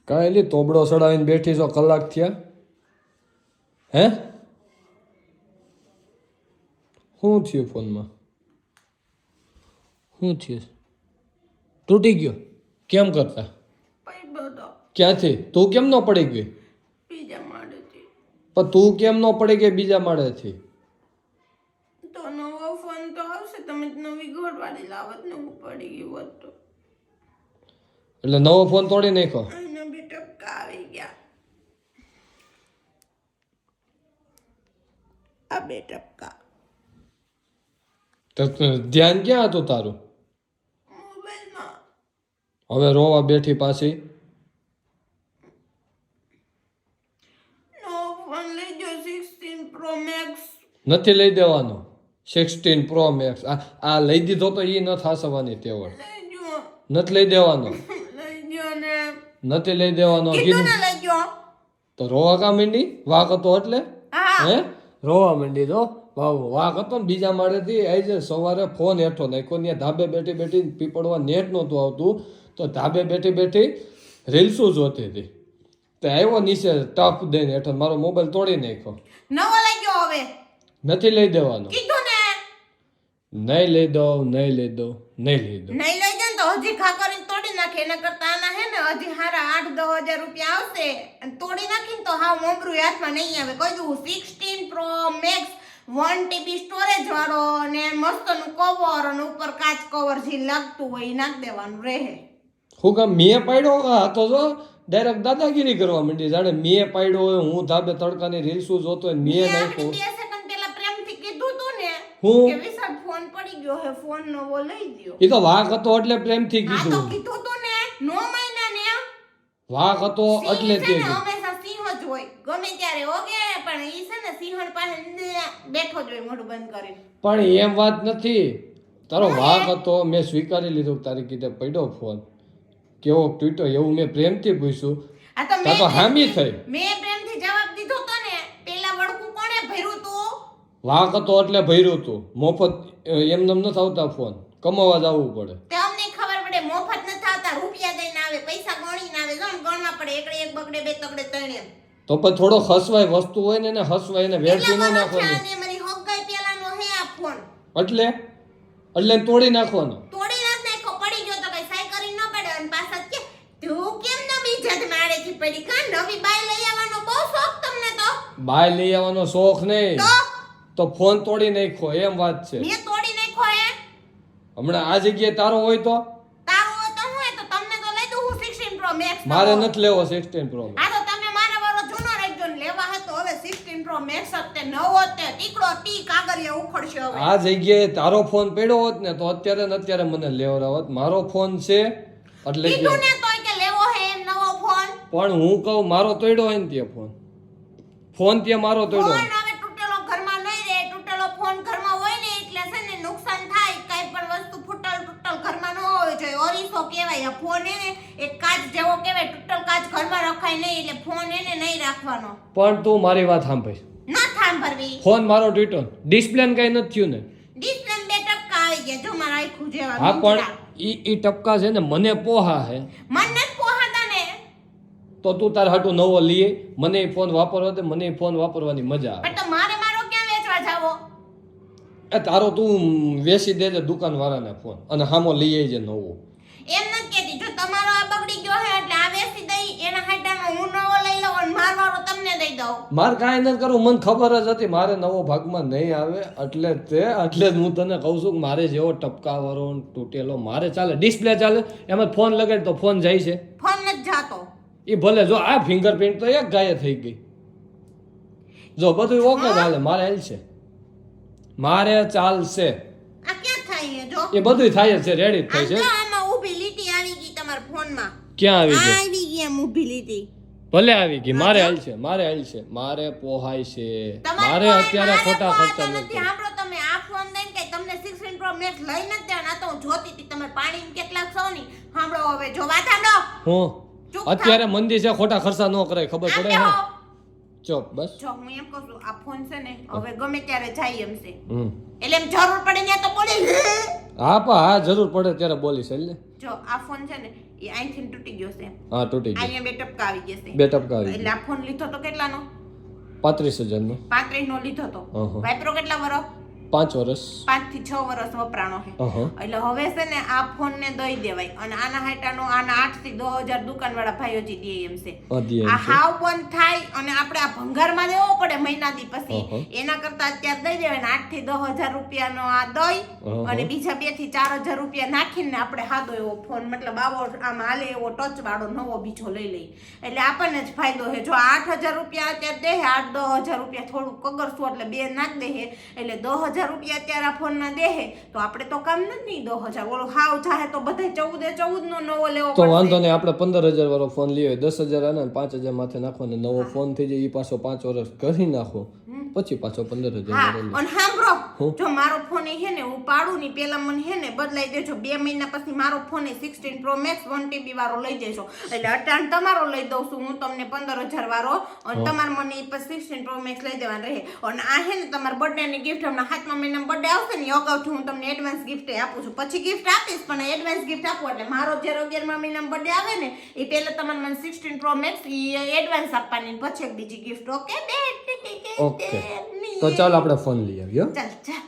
કાંઈ લી તોબડો સડાવીને બેઠી છો કલાક થયા હે શું થયું ફોનમાં શું થયું તૂટી ગયો કેમ કરતા ક્યાંથી તું કેમ ન પડી ગઈ બીજા માળેથી પણ તું કેમ ન પડી ગઈ બીજા માળેથી તો નવો ફોન તો આવશે તમે નવી ઘરવાળી લાવત ને હું પડી ગઈ હોત તો એટલે નવો ફોન તોડી નાખ્યો એને બી ટપકા આવી ગયા આ બે ટપકા તો ધ્યાન ક્યાં હતું તારું મોબાઈલમાં હવે રોવા બેઠી પાછી નવો ફોન લઈ જો 16 પ્રો મેક્સ નથી લઈ દેવાનો 16 પ્રો મેક્સ આ લઈ દીધો તો એ ન થાસવાની તેવડ લઈ જો નથી લઈ દેવાનો લઈ જો ને નથી લઈ દેવાનો કીધું ને લઈ જો તો રોવા કા માંડી વાક હતો એટલે હા હે રોવા માંડી તો વાક હતો ને બીજા માળેથી આજે સવારે ફોન હેઠો નાખ્યો ત્યાં ધાબે બેઠી બેઠી પીપળવા નેટ નહોતું આવતું તો ધાબે બેઠી બેઠી રીલ્સો જોતી હતી તો આવ્યો નીચે ટપ દઈને હેઠો મારો મોબાઈલ તોડી નાખ્યો નવો લઈ જો હવે નથી લઈ દેવાનો કીધું ને નહીં લઈ દઉં નહીં લઈ દઉં નહીં લઈ દઉં નહીં લઈ જાય ને તો હજી ખા કરીને તોડી નાખે એના કરતા આના હે ને હજી હારા 8-10 હજાર રૂપિયા આવશે અને તોડી નાખીને તો હાવ મોબરું હાથમાં નહીં આવે કહી દઉં 16 પ્રો મેક્સ 1 TB સ્ટોરેજ વાળો અને મસ્તનું કવર અને ઉપર કાચ કવર જે લાગતું હોય એ નાખ દેવાનું રહે હું કામ મેં પાડ્યો હતો જો ડાયરેક્ટ દાદાગીરી કરવા માંડી જાણે મેં પાડ્યો હોય હું ધાબે તડકાની રીલ્સો જોતો હોય મેં નાખ્યો 2 સેકન્ડ પહેલા પ્રેમથી કીધું તું ને હું કે વિશાલ ફોન પડી ગયો હે ફોન નવો લઈ દ્યો એ તો વાક હતો એટલે પ્રેમથી આ તો કીધું કીધું તું ને નો મહિના ને વાક હતો એટલે સિંહ તે છે ને કીધું હંમેશા સિંહ જ હોય ગમે ત્યારે ઓગે પણ ઈ છે ને સિંહણ પાસે બેઠો જ હોય મોઢું બંધ કરીને પણ એમ વાત નથી તારો વાક હતો મેં સ્વીકારી લીધો કે તારી કીધે પડ્યો ફોન કેવો તૂટ્યો એવું મેં પ્રેમથી પૂછ્યું આ તો તા તો હામી થઈ મેં પ્રેમથી જવાબ દીધો તો ને પેલા વળકું કોણે ભર્યું તું વાક હતો એટલે ભર્યું તું મફત એમનેમ નથી આવતા ફોન કમાવા જવું પડે તે અમને ખબર પડે મફત ન થાતા રૂપિયા દઈને આવે પૈસા ગણીને આવે જો ગણવા પડે એકડે એક બગડે બે તગડે ત્રણે તો પણ થોડો હસવાય વસ્તુ હોય ને એને હસવાય એને વેરથી ન અને નાખવાની મારી હગાઈ પેલાનો હે આ ફોન એટલે તોડી નાખવાનો તોડી નાખ નાખો પડી ગયો તો કઈ સાઈ કરી ન પડે અને પાછા કે તું કેમ ન બીજા માળેથી પડી કા નવી બાઈ લઈ આવવાનો બહુ શોખ તમને તો બાય લઈ આવવાનો શોખ નહીં તો તો ફોન તોડી નાખ્યો એમ વાત છે મેં તોડી નાખ્યો હે હમણાં આ જગ્યાએ તારો હોય તો તારું હોય તો હું હે તો તમને તો લઈ દઉં હું 16 પ્રો મેક્સ મારે નથી લેવો 16 પ્રો આ તો તમે મારા વાળો જૂનો રાખજો ને લેવા હે તો હવે 16 પ્રો મેક્સ જ તે નવો જ તે ટીકડો ટી કાગળિયા ઉખડશે હવે આ જગ્યાએ તારો ફોન પડ્યો હોત ને તો અત્યારે ને અત્યારે મને લેવડાવત મારો ફોન છે એટલે કે કીધું ને તોય કે લેવો હે એમ નવો ફોન પણ હું કહું મારો તોડ્યો હોય ને ત્યાં ફોન ત્યાં મારો તોડ્યો ફોન હવે તૂટેલો ઘરમાં નહીં રહે તૂટેલો ફોન ઘરમાં હોય ને એટલે છે ને નુકસાન થાય કઈ પણ વસ્તુ ફૂટલ ઘરમાં ન હોવી જોઈએ ઓરીસો કહેવાય આ ફોન એને એક કાચ જેવો કહેવાય તૂટલ કાચ ઘરમાં રખાય નહીં એટલે ફોન એને નહીં રાખવાનો પણ તું મારી વાત સાંભળ ના સાંભળવી ફોન મારો તૂટ્યો ડિસ્પ્લે ને કઈ નથી થયું ને ડિસ્પ્લે બે ટપકા આવી ગયા જો મારા આખું જેવા હા પણ ઈ ટપકા છે ને મને પોહા હે મન નથી પોહાતા ને તો તું તાર હાટું નવો લઈએ મને ઈ ફોન વાપરવા દે મને ઈ ફોન વાપરવાની મજા આવે પણ તો મારો ક્યાં વેચવા જાવો એ તારો તું વેચી દેજે દુકાન વાળાને ફોન અને હામો લઈ આવજે નવો એમ નથી કહેતી જો તમારો આ બગડી ગયો હે એટલે આ વેચી દઈ એના હાટામાં હું નવો લઈ લઉં અને મારવાળો તમને દઈ દઉં મારે કાંઈ નથી કરવું મને ખબર જ હતી મારે નવો ભાગમાં નહીં આવે એટલે જ હું તને કહું છું કે મારે જેવો ટપકાવાળો તૂટેલો મારે ચાલે ડિસ્પ્લે ચાલે એમાં ફોન લગાડ તો ફોન જાય છે ફોન નથી જાતો એ ભલે જો આ ફિંગરપ્રિન્ટ તો એક ગાયે થઈ ગઈ જો બધું ઓકે ચાલે મારે હાલ છે મારે ચાલશે આ ક્યાં થાય છે જો એ બધું થાય જ છે રેડી જ થાય છે આમાં ઊભી લીટી આવી ગઈ તમારા ફોનમાં ક્યાં આવી ગઈ આવી ગઈ એમ ઊભી લીટી ભલે આવી ગઈ મારે હાલ છે મારે પોહાય છે મારે અત્યારે ખોટા ખર્ચા નથી સાંભળો તમે આ ફોન દઈને કે તમને 16 પ્રો મેક્સ લઈ નથી દેવાના આ તો હું જોતી હતી તમે પાણી કેટલાક છો ની સાંભળો હવે જો વાત સાંભળો હું અત્યારે મંદી છે ખોટા ખર્ચા ન કરાય ખબર પડે હે ચોપ બસ જો હું એમ કહું છું આ ફોન છે ને હવે ગમે ત્યારે જાય એમ છે હમ એટલે એમ જરૂર પડે ને તો બોલી હા જરૂર પડે ત્યારે બોલીશ એટલે જો આ ફોન છે ને એ અહીંથી તૂટી ગયો છે હા તૂટી ગયો અહીંયા બે ટપકા આવી ગયા છે 2 ટપકા આવી એટલે આ ફોન લીધો તો કેટલાનો 35,000 નો 35 નો લીધો તો વાપરો કેટલા વર્ષ 5 વર્ષ 5 થી 6 વર્ષ વપરાણો છે એટલે હવે છે ને આ ફોન ને દઈ દેવાય અને આના હાટાનો આના 8 થી 10,000 દુકાનવાળા ભાઈઓ જી દે એમ છે આ હાવ બંધ થાય અને આપણે આ ભંગારમાં દેવો પડે મહિના દી પછી એના કરતા અત્યારે દઈ દેવાય ને 8 થી 10,000 રૂપિયાનો આ દઈ અને બીજા 2 થી 4,000 રૂપિયા નાખીને આપણે હાદો એવો ફોન મતલબ આવો આમ હાલે એવો ટચ વાળો નવો બીજો લઈ લઈ એટલે આપણને જ ફાયદો છે જો 8,000 રૂપિયા અત્યારે દે 8-10,000 રૂપિયા થોડું કગરશું એટલે બે નાખ દે એટલે 10,000 રૂપિયા અત્યારે આ ફોન ના દેહે તો આપણે તો કામ નથી 10,000 ઓલો હાવ ચાહે તો બધા 14 નો નવો લેવો તો વાંધો નહીં આપણે 15,000 વાળો ફોન લીધો 10,000 આને 5,000 માથે નાખવાનો નવો ફોન થઈ જાય એ પાછો 5 વર્ષ કરી નાખો પછી પાછો 15,000 વાળો અને સાંભળો જો મારો ફોન હે ને હું પાડું ની પેલા મને હે ને બદલાઈ દેજો 2 મહિના પછી મારો ફોન 16 પ્રો મેક્સ 1TB વાળો લઈ દેજો એટલે અટાણ તમારો લઈ દઉં છું હું તમને 15,000 વાળો અને તમારે મને 16 પ્રો મેક્સ લઈ દેવાનો રહે અને આ હે ને તમારા બર્થડે ની ગિફ્ટ હમણાં 7મા મહિનામાં બર્થડે આવશે ને અગાઉથી હું તમને એડવાન્સ ગિફ્ટ આપું છું પછી ગિફ્ટ આપીશ પણ એડવાન્સ ગિફ્ટ આપું એટલે મારો જ્યારે 11મા મહિનામાં બર્થડે આવે ને એ પહેલા તમારે મને 16 પ્રો મેક્સ એડવાન્સ આપવાની પછી એક બીજી ગિફ્ટ ઓકે ઓકે તો ચાલ આપણે ફોન લઈ આવીએ ચાલ ચાલ